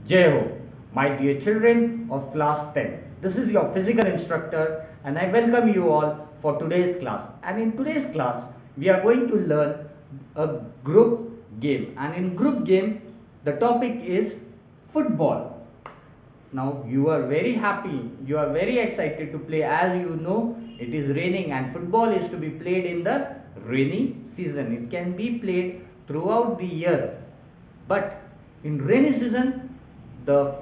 Jai Ho, my dear children of class 10. This is your physical instructor and I welcome you all for today's class. And in today's class, we are going to learn a group game. And in group game, the topic is football. Now you are very happy, you are very excited to play. As you know, it is raining and football is to be played in the rainy season. It can be played throughout the year, but in rainy season the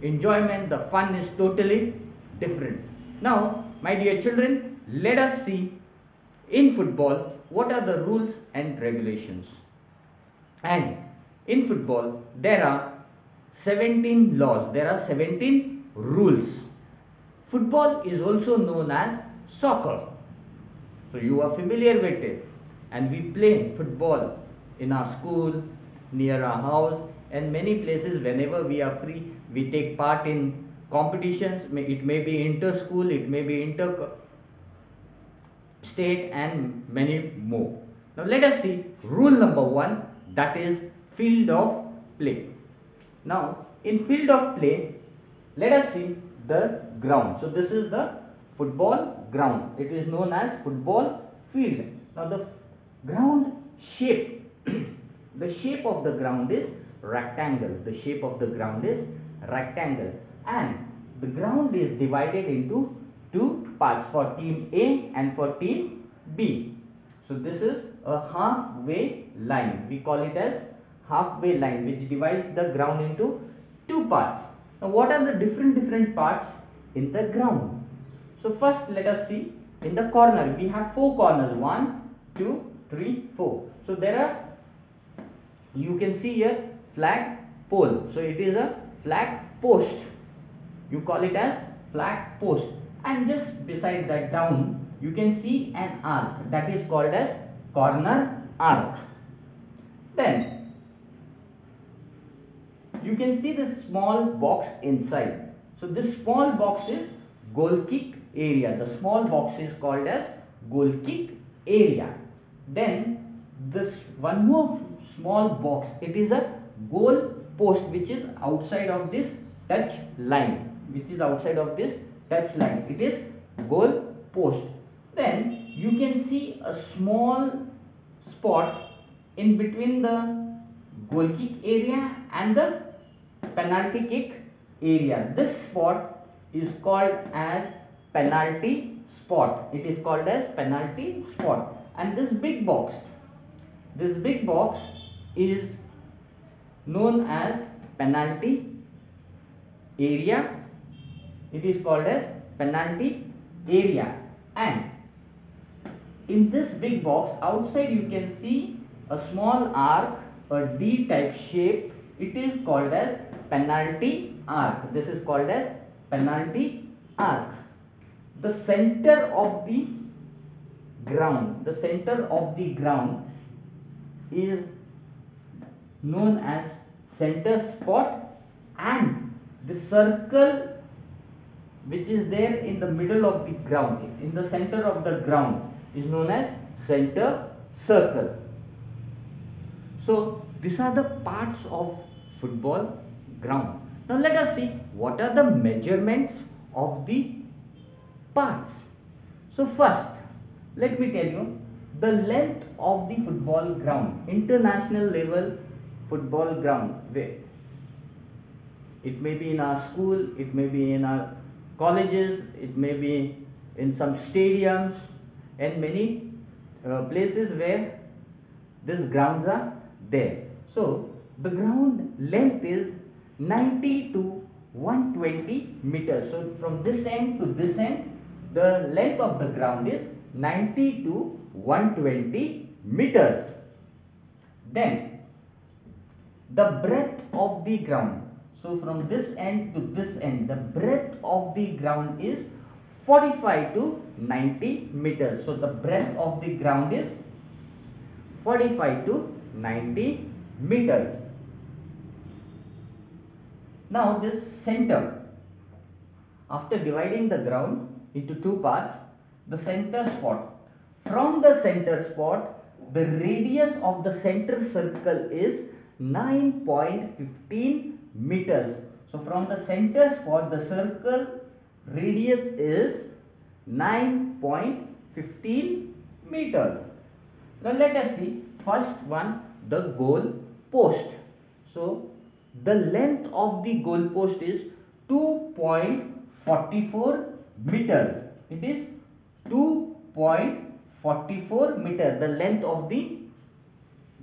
enjoyment, the fun is totally different. Now my dear children, let us see in football what are the rules and regulations. And in football there are 17 laws, there are 17 rules. Football is also known as soccer. So you are familiar with it. And we play football in our school, near our house, and many places. Whenever we are free, we take part in competitions. It may be inter school, it may be inter state, and many more. Now let us see rule number 1, that is field of play. Now in field of play, let us see the ground. So this is the football ground. It is known as football field. Now the ground shape, the shape of the ground is rectangle. The shape of the ground is rectangle, and the ground is divided into two parts, for team A and for team B. So this is a halfway line. We call it as halfway line, which divides the ground into two parts. Now what are the different parts in the ground? So first let us see in the corner. We have four corners, 1, 2, 3, 4. So there are, you can see here, flag pole. So it is a flag post. You call it as flag post. And just beside that down, you can see an arc, that is called as corner arc. Then you can see this small box inside. So this small box is goal kick area. The small box is called as goal kick area. Then this one more small box, it is a goal post, which is outside of this touch line. Which is outside of this touch line. It is goal post. Then you can see a small spot in between the goal kick area and the penalty kick area. This spot is called as penalty spot. It is called as penalty spot. And this big box is known as penalty area. It is called as penalty area. And in this big box outside you can see a small arc, a D type shape. It is called as penalty arc. This is called as penalty arc. The center of the ground, is known as center spot, and the circle which is there in the middle of the ground, in the center of the ground, is known as center circle. So these are the parts of football ground. Now let us see what are the measurements of the parts. So first, let me tell you the length of the football ground, international level football ground. Where it may be in our school, it may be in our colleges, it may be in some stadiums and many places where these grounds are there. So the ground length is 90 to 120 meters. So from this end to this end, the length of the ground is 90 to 120 meters. Then the breadth of the ground. So from this end to this end, the breadth of the ground is 45 to 90 meters. So the breadth of the ground is 45 to 90 meters. Now this center, after dividing the ground into two parts, the center spot. From the center spot, the radius of the center circle is 9.15 meters. So from the center spot, the circle radius is 9.15 meters. Now let us see first one, the goal post. So the length of the goal post is 2.44 meters. It is 2.44 meters. The length of the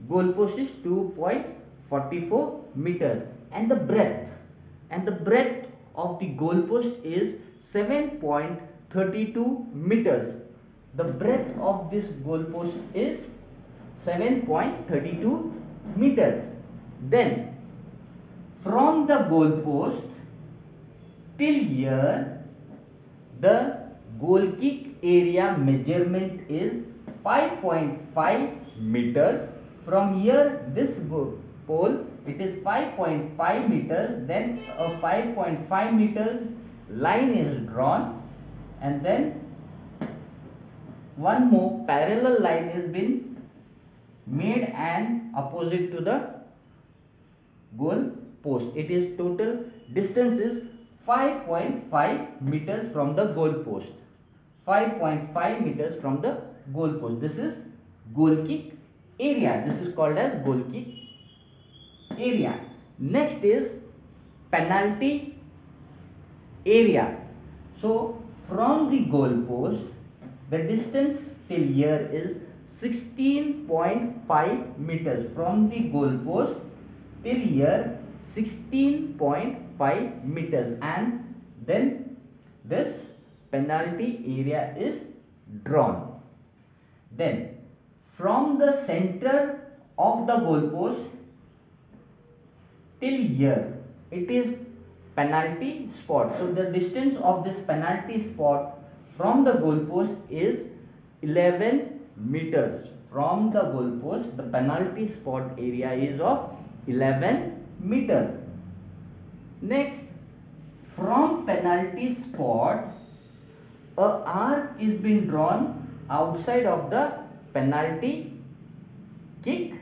goal post is 2.44 meters, and the breadth of the goal post is 7.32 meters. The breadth of this goal post is 7.32 meters. Then from the goal post till here, the goal kick area measurement is 5.5 meters. From here, this pole, it is 5.5 meters. Then a 5.5 meters line is drawn, and then one more parallel line is been made and opposite to the goal post. It is total distance is 5.5 meters from the goal post. 5.5 meters from the goal post. This is goal kick area. This is called as goal kick area. Next is penalty area. So from the goal post, the distance till here is 16.5 meters. From the goal post till here 16.5 meters, and then this penalty area is drawn. Then from the center of the goal post till here, it is penalty spot. So the distance of this penalty spot from the goal post is 11 meters. From the goal post, the penalty spot area is of 11 meters. Next, from penalty spot, a arc is being drawn outside of the penalty kick,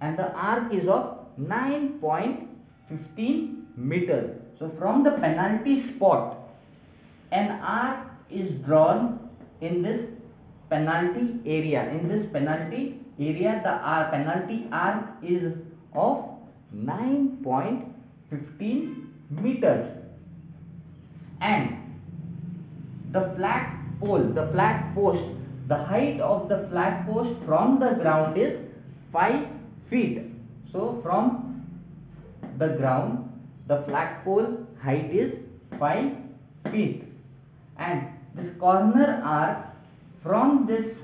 and the arc is of 9.15 meters. So from the penalty spot, an arc is drawn in this penalty area. In this penalty area, the penalty arc is of 9.15 meters, and the flag pole, the flag post, the height of the flag post from the ground is 5 feet. So from the ground, the flag pole height is 5 feet, and this corner arc from this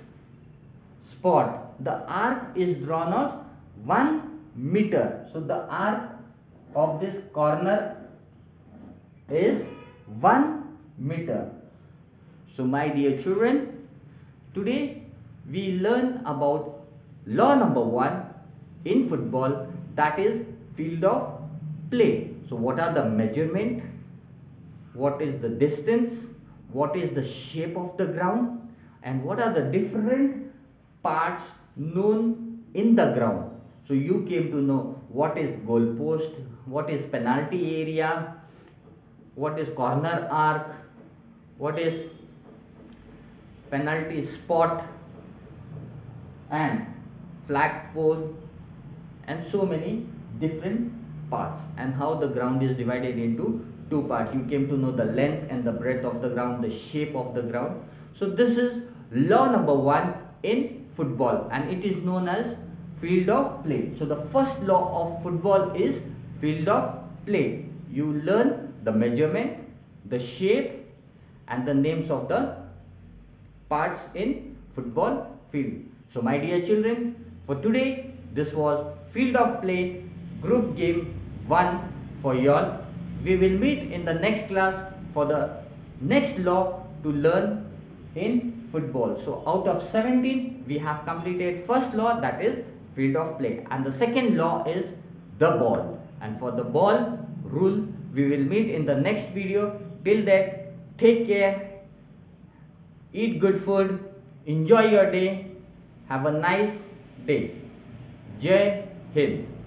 spot, the arc is drawn of 1 meter. So the arc of this corner is 1 meter. So my dear children, today we learn about law number 1 in football, that is field of play. So what are the measurement, what is the distance, what is the shape of the ground, and what are the different parts known in the ground. So you came to know what is goal post, what is penalty area, what is corner arc, what is penalty spot and flag pole, and so many different parts, and how the ground is divided into 2 parts. You came to know the length and the breadth of the ground, the shape of the ground. So this is law number 1 in football, and it is known as field of play. So the first law of football is field of play. You learn the measurement, the shape, and the names of the parts in football field. So my dear children, for today this was field of play group game 1 for you all. We will meet in the next class for the next law to learn in football. So out of 17 we have completed first law, that is field of play, and the second law is the ball. And for the ball rule we will meet in the next video. Till that, take care, eat good food, enjoy your day, have a nice day. Jai Hind.